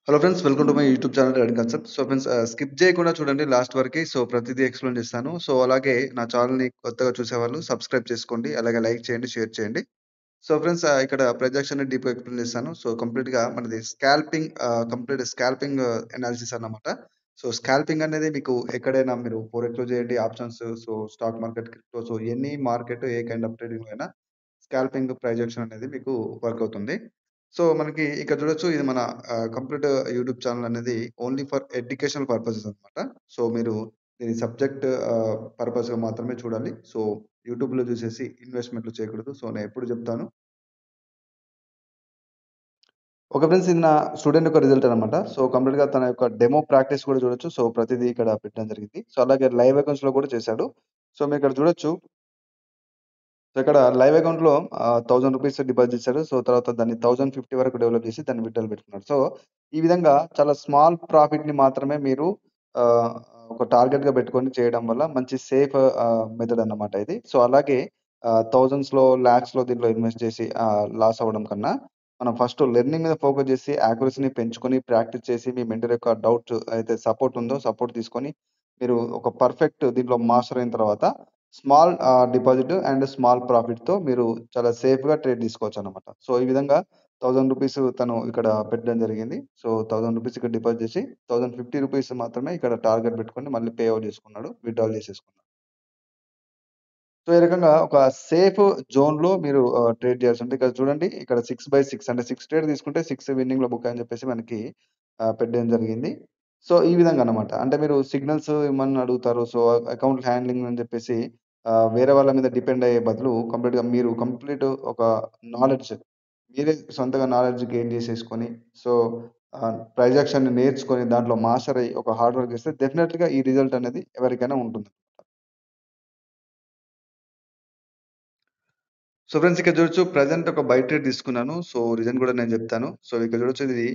Hello friends. Welcome to my YouTube channel trading concept. So friends skip చేయకుండా చూడండి last వరకి. So ప్రతిదీ explain చేస్తాను. సో అలాగే నా ఛానెల్‌ని కొత్తగా చూసేవాళ్ళు సబ్స్క్రైబ్ చేసుకోండి. అలాగే లైక్ చేయండి, షేర్ చేయండి. సో ఫ్రెండ్స్ ఇక్కడ ప్రొజెక్షన్‌ని డీప్‌గా ఎక్స్‌ప్లెయిన్ చేస్తాను. సో కంప్లీట్‌గా మనది కంప్లీట్ స్కాల్పింగ్ అనాలిసిస్ అన్నమాట. సో స్కాల్పింగ్ అనేది మీకు ఎక్కడైనా మీరు ఫోరెక్స్‌లో చేయండి, options, so stock market, crypto, so any market A kind of ట్రేడింగ్‌లో అయినా స్కాల్పింగ్ ప్రొజెక్షన్ అనేది మీకు వర్క్ అవుతుంది. సో మనకి ఇక్కడ చూడొచ్చు ఇది మన కంప్లీట్ యూట్యూబ్ ఛానెల్ అనేది ఓన్లీ ఫర్ ఎడ్యుకేషనల్ పర్పసెస్ అన్నమాట. సో మీరు దీని సబ్జెక్ట్ పర్పస్‌గా మాత్రమే చూడాలి. సో యూట్యూబ్‌లో చూసేసి ఇన్వెస్ట్‌మెంట్‌లు చేయకూడదు. సో నేను ఎప్పుడు చెప్తాను. Okay friends. ఇది నా స్టూడెంట్ యొక్క రిజల్ట్ అన్నమాట. సో కంప్లీట్‌గా తన యొక్క డెమో ప్రాక్టీస్ కూడా చూడొచ్చు. సో ప్రతిదీ ఇక్కడ పెట్టడం జరిగింది. సో అలాగే లైవ్ అకౌంట్స్‌లో కూడా చేశాడు. సో మీరిక్కడ చూడొచ్చు. సో ఇక్కడ లైవ్ అకౌంట్‌లో రూ. 1000 డిపాజిట్ చేశాడు. సో తర్వాత దాన్ని 1050 వరకు డెవలప్ చేసి దాన్ని విత్‌డ్రాల్ పెట్టుకున్నాడు. సో ఈ విధంగా చాలా స్మాల్ ప్రాఫిట్‌ని మాత్రమే మీరు ఆహ్, ఒక టార్గెట్‌గా పెట్టుకొని చేయడం వల్ల మంచి సేఫ్ మెథడ్ అన్నమాట ఇది. సో అలాగే థౌసండ్స్‌లో, లాక్స్‌లో దీంట్లో ఇన్వెస్ట్ చేసి లాస్ అవ్వడం కన్నా మనం ఫస్ట్ లెర్నింగ్ మీద ఫోకస్ చేసి యాక్యురసీని పెంచుకొని ప్రాక్టీస్ చేసి మీ మెంటర్ యొక్క డౌట్ అయితే సపోర్ట్ ఉందో సపోర్ట్ తీసుకొని మీరు ఒక పర్ఫెక్ట్ దీంట్లో మాస్టర్ అయిన తర్వాత స్మాల్ డిపాజిట్ అండ్ స్మాల్ ప్రాఫిట్‌తో మీరు చాలా సేఫ్‌గా ట్రేడ్ తీసుకోవచ్చనమాట. సో, ఈ విధంగా రూ. 1000 తను ఇక్కడ పెట్టడం జరిగింది. సో, రూ. 1000 ఇక్కడ డిపాజిట్ చేసి రూ. 1050 మాత్రమే ఇక్కడ టార్గెట్ పెట్టుకొని మళ్ళీ పే ఔట్ చేసుకున్నాడు. విత్‌డ్రాల్ చేసేసుకున్నాడు. సో, ఈ రకంగా ఒక సేఫ్ జోన్‌లో మీరు ట్రేడ్ చేయాల్సుంటే ఇక్కడ చూడండి. ఇక్కడ 6/6 అంటే 6 ట్రేడ్ తీసుకుంటే 6 విన్నింగ్‌లో బుక్ అని చెప్పేసి మనకి పెట్టడం జరిగింది. సో, ఈ విధంగా అన్నమాట. అంటే మీరు సిగ్నల్స్ ఇమ్మని అడుగుతారు. సో, అకౌంట్ హ్యాండ్లింగ్ అని చెప్పేసి వేరే వాళ్ళ మీద డిపెండ్ అయ్యే బదులు కంప్లీట్‌గా మీరు కంప్లీట్ ఒక నాలెడ్జ్ మీరే సొంతంగా నాలెడ్జ్ గెయిన్ చేసేసుకొని సో, ప్రైజ్ యాక్షన్‌ని నేర్చుకొని దాంట్లో మాస్టర్ అయ్యి ఒక హార్డ్ వర్క్ చేస్తే డెఫినెట్‌గా ఈ రిజల్ట్ అనేది ఎవరికైనా ఉంటుంది. సో ఫ్రెండ్స్ ఇక్కడ చూడొచ్చు ప్రెజెంట్ ఒక బై ట్రేడ్ తీసుకున్నాను. సో రీజన్ కూడా నేను చెప్తాను. సో ఇక్కడ చూడొచ్చు ఇది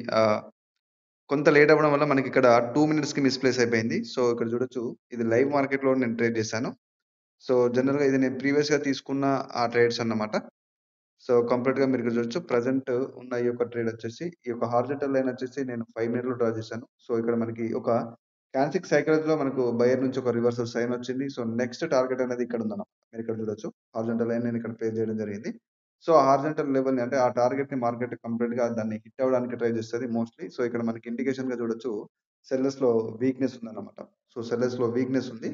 కొంత లేట్ అవ్వడం వల్ల మనకిక్కడ 2 మినిట్స్‌కి మిస్‌ప్లేస్ అయిపోయింది. సో ఇక్కడ చూడొచ్చు ఇది లైవ్ మార్కెట్‌లో నేను ట్రేడ్ చేశాను. సో జనరల్‌గా ఇది నేను ప్రీవియస్‌గా తీసుకున్న ఆ ట్రేడ్స్ అన్నమాట. సో కంప్లీట్‌గా మీరు ఇక్కడ చూడొచ్చు. ప్రెజెంట్ ఉన్న ఈ యొక్క ట్రేడ్ వచ్చేసి ఈ యొక్క హారిజాంటల్ లైన్ వచ్చేసి నేను 5 మినిట్‌లో డ్రా చేశాను. సో ఇక్కడ మనకి ఒక క్యాండ్లెస్టిక్ సైకాలజీలో మనకు బయర్ నుంచి ఒక రివర్సల్ సైన్ వచ్చింది. సో నెక్స్ట్ టార్గెట్ అనేది ఇక్కడ ఉందన్నమాట. మీరు ఇక్కడ చూడొచ్చు. హారిజాంటల్ లైన్ నేను ఇక్కడ ప్లేస్ చేయడం జరిగింది. సో ఆ హారిజాంటల్ లెవెల్‌ని అంటే ఆ టార్గెట్‌ని మార్కెట్ కంప్లీట్‌గా దాన్ని హిట్ అవ్వడానికి ట్రై చేస్తది మోస్ట్‌లీ. సో ఇక్కడ మనకి ఇండికేషన్‌గా చూడొచ్చు. సెల్లర్స్‌లో వీక్‌నెస్ ఉందన్నమాట. సో సెల్లర్స్‌లో వీక్‌నెస్ ఉంది.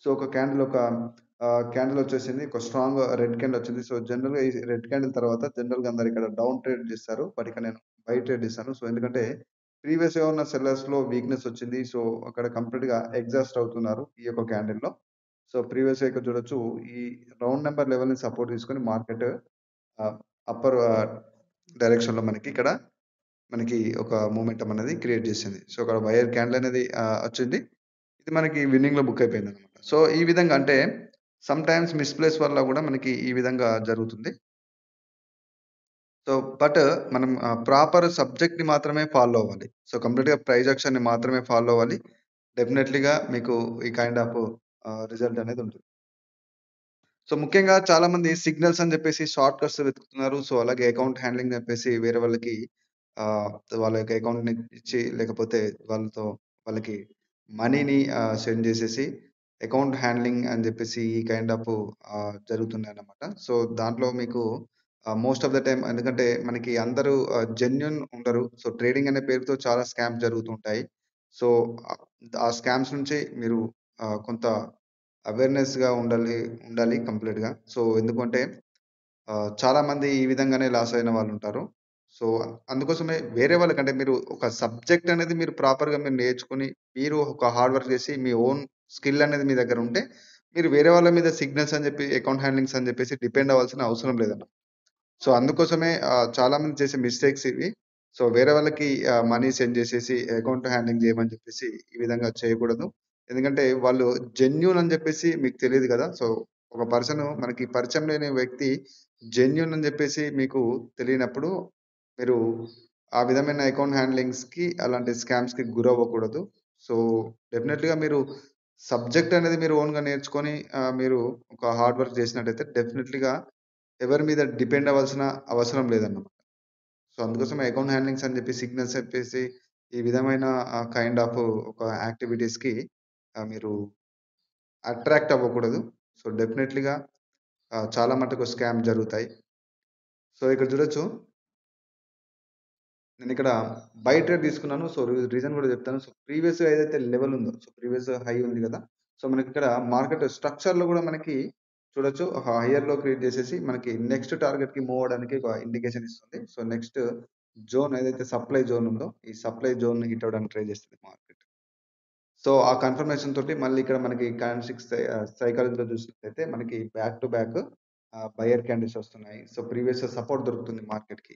సో క్యాండిల్ వచ్చేసింది. ఒక స్ట్రాంగ్ రెడ్ క్యాండిల్ వచ్చింది. సో, జనరల్‌గా ఈ రెడ్ క్యాండిల్ తర్వాత జనరల్‌గా అందరూ ఇక్కడ డౌన్ ట్రేడ్ చేస్తారు. బట్ ఇక్కడ నేను బై ట్రేడ్ చేశాను. సో, ఎందుకంటే ప్రీవియస్‌గా ఉన్న సెల్లర్స్‌లో వీక్‌నెస్ వచ్చింది. సో, అక్కడ కంప్లీట్‌గా ఎగ్జాస్ట్ అవుతున్నారు ఈ యొక్క క్యాండిల్‌లో. సో, ప్రీవియస్‌గా ఇక్కడ చూడొచ్చు. ఈ రౌండ్ నంబర్ లెవెల్‌ని సపోర్ట్ తీసుకొని మార్కెట్ ఆహ్, అప్పర్ డైరెక్షన్‌లో మనకి ఒక మొమెంటమ్ అనేది క్రియేట్ చేసింది. సో, అక్కడ వైర్ క్యాండిల్ అనేది వచ్చింది. ఇది మనకి విన్నింగ్‌లో బుక్ అయిపోయిందనమాట. సో, ఈ విధంగా అంటే సమ్‌టైమ్స్ మిస్‌ప్లేస్ వల్ల గూడా మనకి ఈ విధంగా జరుగుతుంది. సో, బట్ మనం ప్రాపర్ సబ్జెక్ట్‌ని మాత్రమే ఫాలో అవ్వాలి. సో, కంప్లీట్‌గా ప్రైస్ యాక్షన్‌ని మాత్రమే ఫాలో అవ్వాలి. డెఫినైట్‌లీగా మీకు ఈ కైండ్ ఆఫ్ రిజల్ట్ అనేది ఉంటుంది. సో, ముఖ్యంగా చాలామంది సిగ్నల్స్ అని జెప్పేసి షార్ట్ కట్స్ వెతుకుతున్నారు. సో, అలాగే అకౌంట్ హ్యాండ్లింగ్ జెప్పేసి వేరే వాళ్ళకి ఆహ్, వాళ్ళ యొక్క అకౌంట్‌ని ఇచ్చి లేకపోతే వాళ్ళతో వాళ్ళకి మనీని సెండ్ జేసేసి అకౌంట్ హ్యాండ్లింగ్ అని జెప్పేసి ఈ కైండ్ ఆఫ్ జరుగుతున్నాయన్నమాట. సో, దాంట్లో మీకు మోస్ట్ ఆఫ్ ద టైమ్ ఎందుకంటే మనకి అందరూ జెన్యూన్ ఉండరు. సో, ట్రేడింగ్ అనే పేరుతో చాలా స్కామ్స్ జరుగుతుంటాయి. సో, ఆహ్, ఆ స్కామ్స్ నుంచి మీరు కొంత అవేర్‌నెస్‌గా ఉండాలి కంప్లీట్‌గా. సో, ఎందుకంటే చాలామంది ఈ విధంగానే లాస్ అయిన వాళ్ళుంటారు. సో, అందుకోసమే వేరే వాళ్ళకంటే మీరు ఒక సబ్జెక్ట్ అనేది మీరు ప్రాపర్‌గా మీరు నేర్చుకొని, మీరు ఒక హార్డ్ వర్క్ చేసి, మీ ఓన్ స్కిల్ అనేది మీ దగ్గర ఉంటే, మీరు వేరే వాళ్ళ మీద సిగ్నల్స్ అని చెప్పి, అకౌంట్ హ్యాండ్లింగ్స్ అని చెప్పేసి డిపెండ్ అవ్వాల్సిన అవసరం లేదన్న. సో, అందుకోసమే చాలామంది చేసే మిస్టేక్స్ ఇవి. సో, వేరే వాళ్ళకి మనీ సెండ్ చేసేసి అకౌంట్ హ్యాండ్లింగ్ చేయమని చెప్పేసి ఈ విధంగా చేయకూడదు. ఎందుకంటే వాళ్ళు జెన్యూన్ అని చెప్పేసి మీకు తెలీదు గదా! సో, ఒక మనకి పరిచయం లేని వ్యక్తి జెన్యూన్ అని చెప్పేసి మీకు తెలియనప్పుడు మీరు ఆ విధమైన అకౌంట్ హ్యాండ్లింగ్స్‌కి అలాంటి స్కామ్స్‌కి గురవ్వకూడదు. సో, డెఫినెట్‌లీగా మీరు సబ్జెక్ట్ అనేది మీరు ఓన్‌గా నేర్చుకొని మీరు ఒక హార్డ్ వర్క్ చేసినట్టయితే డెఫినెట్‌లీగా ఎవరి మీద డిపెండ్ అవ్వాల్సిన అవసరం లేదన్నమాట. సో, అందుకోసమే అకౌంట్ హ్యాండ్లింగ్స్ అని చెప్పి సిగ్నల్స్ చెప్పేసి ఈ విధమైన కైండ్ ఆఫ్ ఒక యాక్టివిటీస్‌కి మీరు అట్రాక్ట్ అవ్వకూడదు. సో, డెఫినైట్‌లీగా చాలా మటుకు స్కామ్ జరుగుతాయి. సో, ఇక్కడ చూడొచ్చు. నేనిక్కడ బై ట్రేడ్ తీసుకున్నాను. సో, రీజన్ గూడా చెప్తాను. సో, ప్రీవియస్‌గా ఏదైతే లెవెల్ ఉందో, సో, ప్రీవియస్ హై ఉంది గదా! సో, మనకిక్కడ మార్కెట్ స్ట్రక్చర్‌లో గూడా మనకి చూడొచ్చు. హైయర్‌లో క్రియేట్ చేసేసి మనకి నెక్స్ట్ టార్గెట్‌కి మూవ్ అవ్వడానికి ఒక ఇండికేషన్ ఇస్తుంది. సో, నెక్స్ట్ జోన్ ఏదైతే సప్లై జోన్ ఉందో, ఈ సప్లై జోన్‌ని హిట్ అవ్వడానికి ట్రై చేస్తది మార్కెట్. సో, ఆ కన్ఫర్మేషన్ తోటి మళ్ళీ ఇక్కడ మనకి క్యాండిల్ సైకాలజీలో చూసినట్లయితే మనకి back to back buyer candles వస్తున్నాయి. సో, ప్రీవియస్ సపోర్ట్ దొరుకుతుంది మార్కెట్‌కి.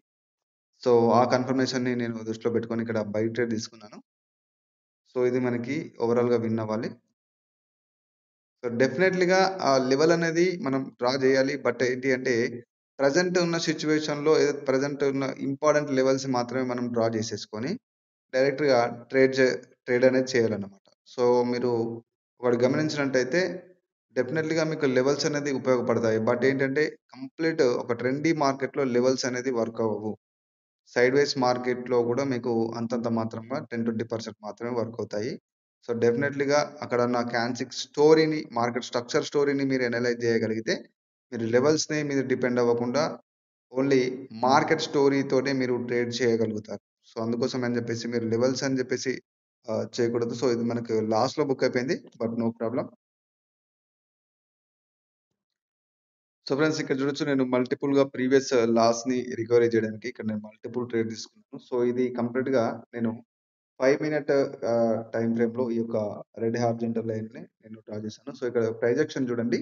సో, ఆ కన్ఫర్మేషన్‌ని నేను దృష్టిలో పెట్టుకొని ఇక్కడ బై ట్రేడ్ తీసుకున్నాను. సో, ఇది మనకి ఓవరాల్‌గా విన్ అవ్వాలి. సో, డెఫినైట్‌లీగా ఆ లెవెల్ అనేది మనం డ్రా చేయాలి. బట్ ఏంటి అంటే ప్రెజెంట్ ఉన్న సిట్యుయేషన్‌లో ఏదైతే ప్రెజెంట్ ఉన్న ఇంపార్టెంట్ లెవెల్స్ మాత్రమే మనం డ్రా చేసేసుకొని డైరెక్ట్‌గా ట్రేడ్ అనేది చేయాలన్నమాట. సో, మీరు ఒకటి గమనించినట్టయితే డెఫినైట్‌లీగా మీకు లెవెల్స్ అనేది ఉపయోగపడతాయి. బట్ ఏంటంటే కంప్లీట్ ఒక ట్రెండీ మార్కెట్‌లో లెవెల్స్ అనేది వర్క్ అవ్వవు. సైడ్‌వేస్ మార్కెట్‌లో గూడా మీకు అంతంత మాత్రంగా 10, 20% మాత్రమే వర్క్ అవుతాయి. సో, డెఫినైట్‌లీగా అక్కడున్న క్యాండిల్స్ స్టోరీని, మార్కెట్ స్ట్రక్చర్ స్టోరీని మీరు అనలైజ్ చేయగలిగితే, మీరు లెవెల్స్‌ని మీద డిపెండ్ అవ్వకుండా ఓన్లీ మార్కెట్ స్టోరీతోనే మీరు ట్రేడ్ చేయగలుగుతారు. సో, అందుకోసం అని జెప్పేసి మీరు లెవెల్స్ అని జెప్పేసి చేయకూడదు. సో, ఇది మనకు లాస్‌లో బుక్ అయిపోయింది. But no problem. So, friends ఇక్కడ చూడొచ్చు నేను మల్టిపుల్‌గా ప్రీవియస్ లాస్‌ని రికవరీ చేయడానికి ఇక్కడ నేను మల్టిపుల్ ట్రేడ్ తీసుకున్నాను. సో, ఇది కంప్లీట్‌గా నేను 5 మినిట్ టైమ్ ఫ్రేమ్‌లో ఈ యొక్క రెడ్ హారిజాంటల్ లైన్‌ని నేను డ్రా చేశాను. సో, ఇక్కడ ప్రైస్ యాక్షన్ చూడండి.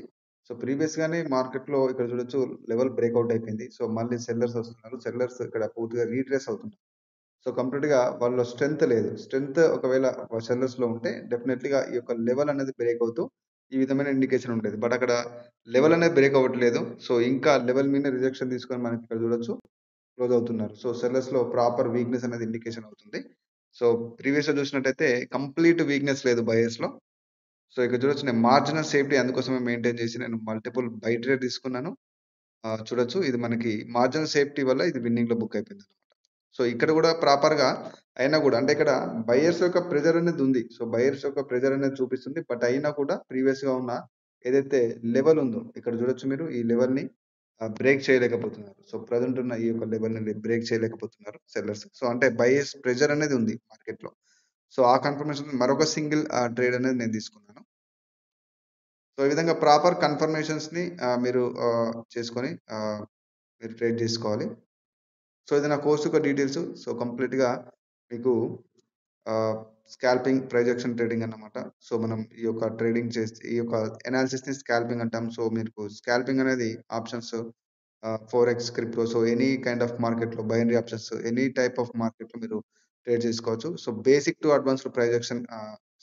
సో, ప్రీవియస్‌గానే మార్కెట్‌లో ఇక్కడ చూడొచ్చు లెవెల్ బ్రేక్‌ఔట్ అయిపోయింది. సో, మళ్ళీ సెల్లర్స్ వస్తున్నారు. సెల్లర్స్ ఇక్కడ పూర్తిగా రీట్రేస్ అవుతున్నారు. సో, కంప్లీట్‌గా వాళ్ళలో స్ట్రెంత్ లేదు. స్ట్రెంత్ ఒకవేళ సెల్లర్స్‌లో ఉంటే డెఫినైట్‌లీగా ఈ యొక్క లెవెల్ అనేది బ్రేక్ అవుతూ ఈ విధమైన ఇండికేషన్ ఉండేది. బట్ అక్కడ లెవెల్ అనేది బ్రేక్ అవ్వట్లేదు. సో, ఇంకా లెవెల్ మీదనే రిజెక్షన్ తీసుకొని మనకి ఇక్కడ చూడొచ్చు క్లోజ్ అవుతున్నారు. సో, సెల్లర్స్‌లో ప్రాపర్ వీక్‌నెస్ అనేది ఇండికేషన్ అవుతుంది. సో, ప్రీవియస్‌గా చూసినట్టయితే కంప్లీట్ వీక్‌నెస్ లేదు బయర్స్‌లో. సో, ఇక్కడ చూడొచ్చు నేను మార్జినల్ సేఫ్టీ అందుకోసమే మెయింటైన్ చేసి నేను మల్టిపుల్ బై ట్రేడ్ తీసుకున్నాను. చూడొచ్చు ఇది మనకి మార్జినల్ సేఫ్టీ వల్ల ఇది విన్నింగ్‌లో బుక్ అయిపోయింది. సో, ఇక్కడ గూడా ప్రాపర్‌గా అయినా గూడా అంటే ఇక్కడ బయర్స్ యొక్క ప్రెషర్ అనేది ఉంది. సో, బయర్స్ యొక్క ప్రెషర్ అనేది చూపిస్తుంది. బట్ అయినా కూడా ప్రీవియస్‌గా ఉన్న ఏదైతే లెవెల్ ఉందో ఇక్కడ చూడొచ్చు మీరు ఈ లెవెల్‌ని బ్రేక్ చేయలేకపోతున్నారు. సో, ప్రెజెంట్ ఉన్న ఈ యొక్క లెవెల్‌ని బ్రేక్ చేయలేకపోతున్నారు సెల్లర్స్. సో, అంటే బయర్స్ ప్రెషర్ అనేది ఉంది మార్కెట్‌లో. సో, ఆ కన్ఫర్మేషన్ మరొక సింగిల్ ట్రేడ్ అనేది నేను తీసుకున్నాను. సో, ఈ విధంగా ప్రాపర్ కన్ఫర్మేషన్స్‌ని మీరు చేసుకొని మీరు ట్రేడ్ చేసుకోవాలి. సో, ఇది నా కోర్స్ యొక్క డీటెయిల్స్. సో, కంప్లీట్‌గా మీకు ah, scalping, price action trading అన్నమాట. సో, మనం ఈ యొక్క ట్రేడింగ్ చేస్తే ఈ యొక్క అనాలిసిస్‌ని స్కాల్పింగ్ అంటాం. సో, మీకు స్కాల్పింగ్ అనేది options forex, crypto so, any kind of మార్కెట్‌లో binary options any type of మార్కెట్‌లో మీరు ట్రేడ్ చేసుకోవచ్చు. So, basic to advanced price action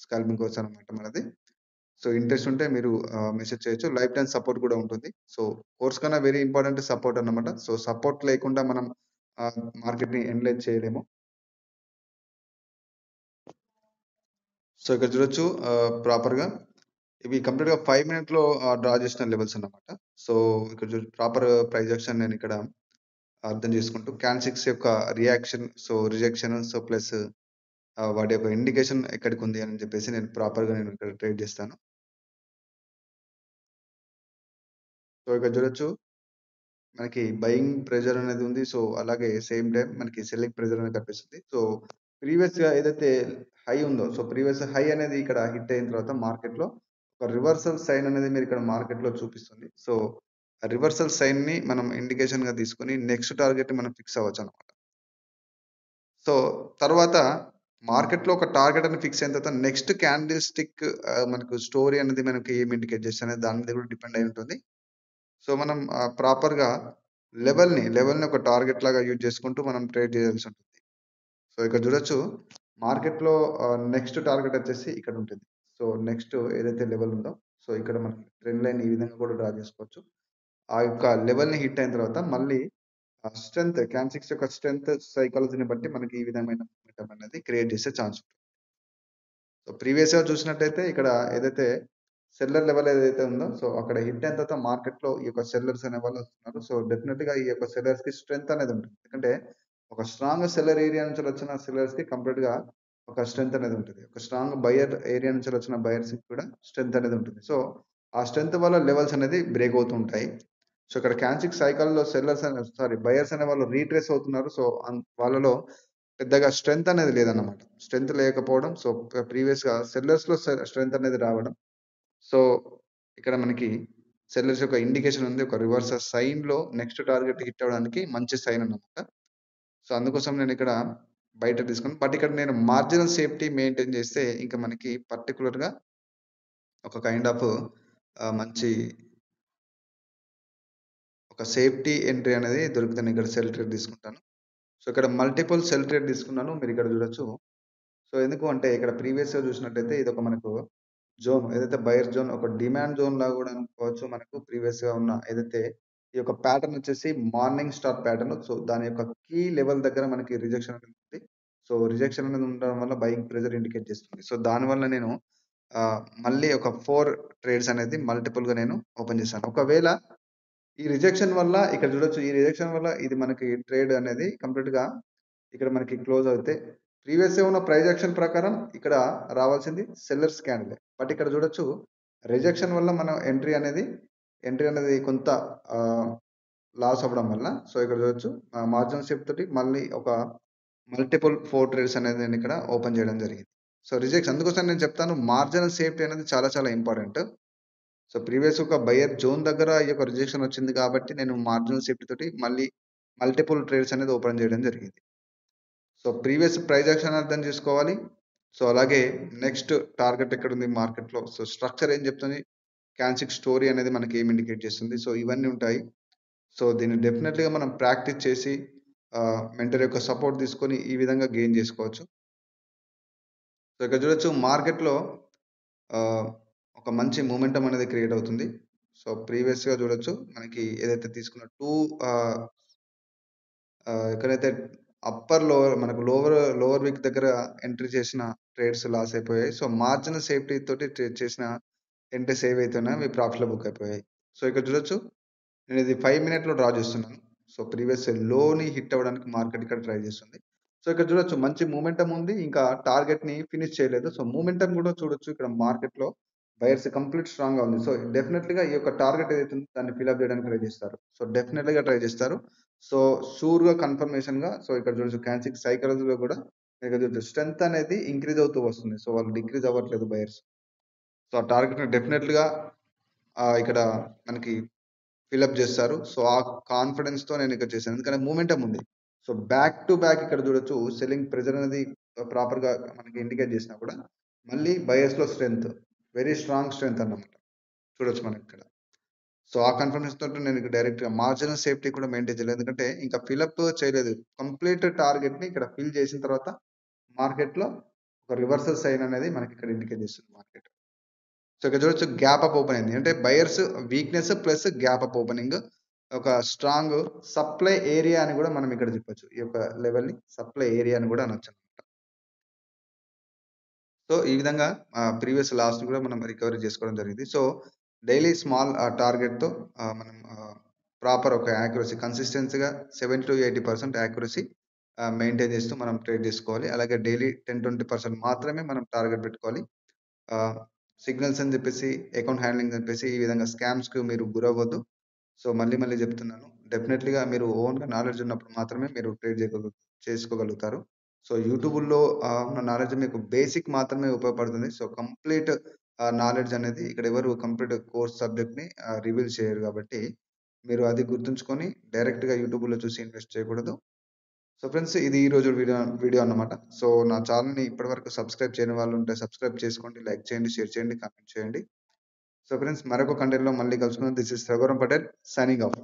scalping course అన్నమాట మనది. సో, ఇంట్రెస్ట్ ఉంటే మీరు మెసేజ్ చేయొచ్చు. లైఫ్ టైమ్ సపోర్ట్ కూడా ఉంటుంది. సో, కోర్స్ కన్నా వెరీ ఇంపార్టెంట్ సపోర్ట్ అన్నమాట. సో, సపోర్ట్ లేకుండా మనం మార్కెట్‌ని అనలైజ్ చేయలేము. సో, ఇక్కడ చూడొచ్చు ప్రాపర్‌గా ఇవి కంప్లీట్‌గా 5 మినిట్‌లో డ్రా చేసిన లెవెల్స్ అన్నమాట. సో, ఇక్కడ ప్రాపర్ ప్రైస్ యాక్షన్ నేనిక్కడ అర్థం చేసుకుంటూ క్యాండిల్స్ యొక్క reaction, so, rejection, so, plus వాటి యొక్క ఇండికేషన్ ఎక్కడికుంది అని చెప్పేసి నేను ప్రాపర్‌గా నేను ఇక్కడ ట్రేడ్ చేస్తాను. సో, ఇక్కడ చూడొచ్చు మనకి బయింగ్ ప్రెషర్ అనేది ఉంది. సో, అలాగే సేమ్ టైమ్ మనకి సెల్లింగ్ ప్రెషర్ అనేది కనిపిస్తుంది. సో, ప్రీవియస్‌గా ఏదైతే హై ఉందో, సో, ప్రీవియస్ హై అనేది ఇక్కడ హిట్ అయిన తర్వాత మార్కెట్‌లో ఒక రివర్సల్ సైన్ అనేది మీరు ఇక్కడ మార్కెట్‌లో చూపిస్తుంది. సో, ఆ రివర్సల్ సైన్‌ని మనం ఇండికేషన్‌గా తీసుకొని నెక్స్ట్ టార్గెట్‌ని మనం ఫిక్స్ అవ్వచ్చనమాట. సో, తర్వాత మార్కెట్‌లో ఒక టార్గెట్ అని ఫిక్స్ అయిన తర్వాత నెక్స్ట్ క్యాండిల్ స్టిక్ మనకు స్టోరీ అనేది మనకి ఏమి ఇండికేట్ చేస్తదనేది దాని మీద కూడా డిపెండ్ అయి ఉంటుంది. సో, మనం ప్రాపర్‌గా లెవెల్‌ని ఒక టార్గెట్ లాగా యూజ్ చేసుకుంటూ మనం ట్రేడ్ చేయాల్సుంటుంది. సో, ఇక్కడ చూడొచ్చు మార్కెట్‌లో నెక్స్ట్ టార్గెట్ వచ్చేసి ఇక్కడుంటుంది. సో, నెక్స్ట్ ఏదైతే లెవెల్ ఉందో, సో, ఇక్కడ మనకి ట్రెండ్ లైన్ ఈ విధంగా కూడా డ్రా చేసుకోవచ్చు. ఆ యొక్క లెవెల్‌ని హిట్ అయిన తర్వాత మళ్ళీ స్ట్రెంత్ క్యాండిల్స్ యొక్క స్ట్రెంత్ సైకాలజీని బట్టి మనకి ఈ విధమైన మొమెంటం అనేది క్రియేట్ చేసే ఛాన్స్ ఉంటుంది. సో, ప్రీవియస్‌గా చూసినట్టయితే ఇక్కడ ఏదైతే సెల్లర్ లెవెల్ ఏదైతే ఉందో, సో, అక్కడ హిట్ అయిన తర్వాత మార్కెట్‌లో ఈ యొక్క సెల్లర్స్ అనేవాళ్ళు వస్తున్నారు. సో, డెఫినిట్‌గా ఈ యొక్క సెల్లర్స్‌కి స్ట్రెంత్ అనేది ఉంటుంది. ఎందుకంటే ఒక స్ట్రాంగ్ సెల్లర్ ఏరియా నుంచి వచ్చిన సెల్లర్స్‌కి కంప్లీట్‌గా ఒక స్ట్రెంత్ అనేది ఉంటది. ఒక స్ట్రాంగ్ బయర్ ఏరియా నుంచి వచ్చిన బయర్స్‌కి కూడా స్ట్రెంత్ అనేది ఉంటుంది. సో, ఆ స్ట్రెంత్ వల్ల లెవెల్స్ అనేది బ్రేక్ అవుతూ ఉంటాయి. సో, ఇక్కడ క్యాండ్లెస్టిక్ సైకిల్‌లో సెల్లర్స్ అనే బయర్స్ అనేవాళ్ళు రీట్రేస్ అవుతున్నారు. సో, వాళ్ళలో పెద్దగా స్ట్రెంత్ అనేది లేదన్నమాట. స్ట్రెంత్ లేకపోవడం. సో, ప్రీవియస్‌గా సెల్లర్స్‌లో స్ట్రెంత్ అనేది రావడం. సో, ఇక్కడ మనకి సెల్లర్స్ యొక్క ఇండికేషన్ ఉంది. ఒక రివర్స్ సైన్‌లో నెక్స్ట్ టార్గెట్ హిట్ అవ్వడానికి మంచి సైన్ అన్నమాట. సో, అందుకోసం నేనిక్కడ బయట తీసుకున్నాను. బట్ ఇక్కడ నేను మార్జినల్ సేఫ్టీ మెయింటైన్ చేస్తే ఇంక మనకి పర్టిక్యులర్‌గా ఒక కైండ్ ఆఫ్ మంచి ఒక సేఫ్టీ ఎంట్రీ అనేది దొరుకుతుంది. ఇక్కడ సెల్ ట్రేడ్ తీసుకుంటాను. సో, ఇక్కడ మల్టిపుల్ సెల్ ట్రేడ్ తీసుకున్నాను. మీరిక్కడ చూడొచ్చు. సో, ఎందుకు అంటే ఇక్కడ ప్రీవియస్‌గా చూసినట్టయితే ఇదొక మనకు జోన్ ఏదైతే బయర్ జోన్ ఒక డిమాండ్ జోన్‌లాగా గూడా అనుకోవచ్చు. మనకు ప్రీవియస్‌గా ఉన్న ఏదైతే ఈ యొక్క ప్యాటర్న్ వచ్చేసి మార్నింగ్ స్టార్ ప్యాటర్న్. సో, దాని యొక్క కీ లెవెల్ దగ్గర మనకి రిజెక్షన్ అనేది ఉంది. సో, రిజెక్షన్ అనేది ఉండడం వల్ల బయింగ్ ప్రెషర్ ఇండికేట్ చేస్తుంది. సో, దానివల్ల నేను మళ్ళీ ఒక 4 ట్రేడ్స్ అనేది మల్టిపుల్‌గా నేను ఓపెన్ చేశాను. ఒకవేళ ఈ రిజెక్షన్ వల్ల ఇక్కడ చూడొచ్చు. ఈ రిజెక్షన్ వల్ల ఇది మనకి ట్రేడ్ అనేది కంప్లీట్‌గా ఇక్కడ మనకి క్లోజ్ అవుతే ప్రీవియస్‌గా ఉన్న ప్రైస్ యాక్షన్ ప్రకారం ఇక్కడ రావాల్సింది సెల్లర్స్ క్యాండిలే. బట్ ఇక్కడ చూడొచ్చు రిజెక్షన్ వల్ల మనం ఎంట్రీ అనేది కొంత ఆహ్, లాస్ అవ్వడం వల్ల సో, ఇక్కడ చూడొచ్చు మార్జినల్ సేఫ్టీ తోటి మళ్ళీ ఒక మల్టిపుల్ 4 ట్రేడ్స్ అనేది నేను ఇక్కడ ఓపెన్ చేయడం జరిగింది. సో, అందుకోసం నేను చెప్తాను మార్జినల్ సేఫ్టీ అనేది చాలా చాలా ఇంపార్టెంట్. సో, ప్రీవియస్ ఒక బయర్ జోన్ దగ్గర ఈ యొక్క రిజెక్షన్ వచ్చింది కాబట్టి నేను మార్జినల్ సేఫ్టీ తోటి మళ్ళీ మల్టిపుల్ ట్రేడ్స్ అనేది ఓపెన్ చేయడం జరిగింది. సో, ప్రీవియస్ ప్రైస్ యాక్షన్ అర్థం చేసుకోవాలి. సో, అలాగే నెక్స్ట్ టార్గెట్ ఎక్కడుంది మార్కెట్‌లో. సో, స్ట్రక్చర్ ఏం చెప్తుంది? క్యాండ్లెస్టిక్ స్టోరీ అనేది మనకి ఏం ఇండికేట్ చేస్తుంది. సో, ఇవన్నీ ఉంటాయి. సో, దీన్ని డెఫినెట్‌లీగా మనం ప్రాక్టీస్ చేసి మెంటర్ యొక్క సపోర్ట్ తీసుకొని ఈ విధంగా గెయిన్ చేసుకోవచ్చు. సో, ఇక్కడ చూడొచ్చు మార్కెట్‌లో ఆహ్, ఒక మంచి మొమెంటమ్ అనేది క్రియేట్ అవుతుంది. సో, ప్రీవియస్‌గా చూడొచ్చు మనకి ఏదైతే తీసుకున్న 2 ఆహ్, ఎక్కడైతే అప్పర్, లోవర్ మనకు లోవర్ వీక్ దగ్గర ఎంట్రీ చేసిన ట్రేడ్స్ లాస్ అయిపోయాయి. సో, మార్జినల్ సేఫ్టీ తోటి ట్రేడ్ చేసిన ఎంట్రీస్ ఏవైతే ఉన్నాయో అవి ప్రాఫిట్‌లో బుక్ అయిపోయాయి. సో, ఇక్కడ చూడొచ్చు నేనిది 5 మినిట్‌లో డ్రా చేస్తున్నాను. సో, ప్రీవియస్ లోని హిట్ అవ్వడానికి మార్కెట్ ఇక్కడ ట్రై చేస్తుంది. సో, ఇక్కడ చూడొచ్చు మంచి మొమెంటమ్ ఉంది. ఇంకా టార్గెట్‌ని ఫినిష్ చేయలేదు. సో, మొమెంటమ్ కూడా చూడొచ్చు ఇక్కడ మార్కెట్‌లో బయర్స్ కంప్లీట్ స్ట్రాంగ్‌గా ఉంది. సో, డెఫినెట్‌లీగా ఈ యొక్క టార్గెట్ ఏదైతే ఉందో దాన్ని ఫిల్ అప్ చేయడానికి ట్రై చేస్తారు. సో, డెఫినెట్‌లీగా ట్రై చేస్తారు. సో, షూర్‌గా కన్ఫర్మేషన్‌గా సో, ఇక్కడ చూడొచ్చు క్యాండ్లెస్టిక్ సైకాలజీలో కూడా ఇక్కడ చూడొచ్చు స్ట్రెంత్ అనేది ఇంక్రీజ్ అవుతూ వస్తుంది. సో, వాళ్ళు డిక్రీజ్ అవ్వట్లేదు బయర్స్. సో, ఆ టార్గెట్‌ని డెఫినెట్‌లీగా ఇక్కడ మనకి ఫిలప్ జేస్తారు. సో, ఆ కాన్ఫిడెన్స్‌తో నేనిక్కడ చేశాను. ఎందుకంటే మొమెంటమ్ ఉంది. సో, బ్యాక్ టు బ్యాక్ ఇక్కడ చూడొచ్చు సెల్లింగ్ ప్రెషర్ అనేది ప్రాపర్‌గా మనకి ఇండికేట్ చేసినా కూడా మళ్ళీ బయర్స్‌లో స్ట్రెంత్. వెరీ స్ట్రాంగ్ స్ట్రెంత్ అన్నమాట. చూడొచ్చు మనకిక్కడ. సో, ఆ కన్ఫర్మేషన్ తోటి నేను ఇక్కడ డైరెక్ట్‌గా మార్జినల్ సేఫ్టీ కూడా మెయింటైన్ చేయలేదు. ఎందుకంటే ఇంకా ఫిలప్ చేయలేదు. కంప్లీట్ టార్గెట్‌ని ఇక్కడ ఫిల్ చేసిన తర్వాత మార్కెట్‌లో ఒక రివర్సల్ సైన్ అనేది మనకిక్కడ ఇండికేట్ చేస్తుంది మార్కెట్. సో, ఇక్కడ చూడొచ్చు గ్యాప్ అప్ ఓపెన్ అయింది. అంటే buyers weakness plus gap up opening. ఒక స్ట్రాంగ్ సప్లై ఏరియా అని గూడా మనం ఇక్కడ చెప్పొచ్చు. ఈ యొక్క లెవెల్‌ని సప్లై ఏరియా అని గూడా అనొచ్చనమాట. సో, ఈ విధంగా ప్రీవియస్ లాస్‌ని గూడా మనం రికవరీ చేసుకోవడం జరిగింది. సో, డైలీ స్మాల్ టార్గెట్‌తో మనం ప్రాపర్ ఒక యాక్యురసీ కన్సిస్టెన్సీగా 70-80% యాక్యురసీ మెయింటైన్ చేస్తూ మనం ట్రేడ్ చేసుకోవాలి. అలాగే డైలీ 10-20% మాత్రమే మనం టార్గెట్ పెట్టుకోవాలి. ఆహ్, సిగ్నల్స్ అని జెప్పేసి, అకౌంట్ హ్యాండ్లింగ్ అని జెప్పేసి ఈ విధంగా స్కామ్స్‌కి మీరు గురవ్వద్దు. సో, మళ్ళీ మళ్ళీ జెప్తున్నాను. డెఫినెట్‌లీగా మీరు ఓన్‌గా నాలెడ్జ్ ఉన్నప్పుడు మాత్రమే మీరు ట్రేడ్ చేసుకోగలుగుతారు. సో, యూట్యూబుల్లో ఉన్న నాలెడ్జ్ మీకు బేసిక్ మాత్రమే ఉపయోగపడుతుంది. సో, కంప్లీట్ నాలెడ్జ్ అనేది ఇక్కడ ఎవరు కంప్లీట్ కోర్స్ సబ్జెక్ట్‌ని రివీల్ చేయరు గాబట్టి, మీరు అది గుర్తుంచుకొని డైరెక్ట్‌గా యూట్యూబ్‌లో చూసి ఇన్వెస్ట్ చేయకూడదు. సో, ఫ్రెండ్స్ ఇది ఈరోజు వీడియో వీడియో అన్నమాట. సో, నా ఛానెల్‌ని ఇప్పటివరకు సబ్స్క్రైబ్ చేయని వాళ్ళుంటే సబ్స్క్రైబ్ చేసుకోండి, లైక్ చేయండి, షేర్ చేయండి, కామెంట్ చేయండి. సో, ఫ్రెండ్స్ మరొక కంటెంట్‌లో మళ్ళీ కలుసుకుందాం. This is Raghuvaran Patel signing off.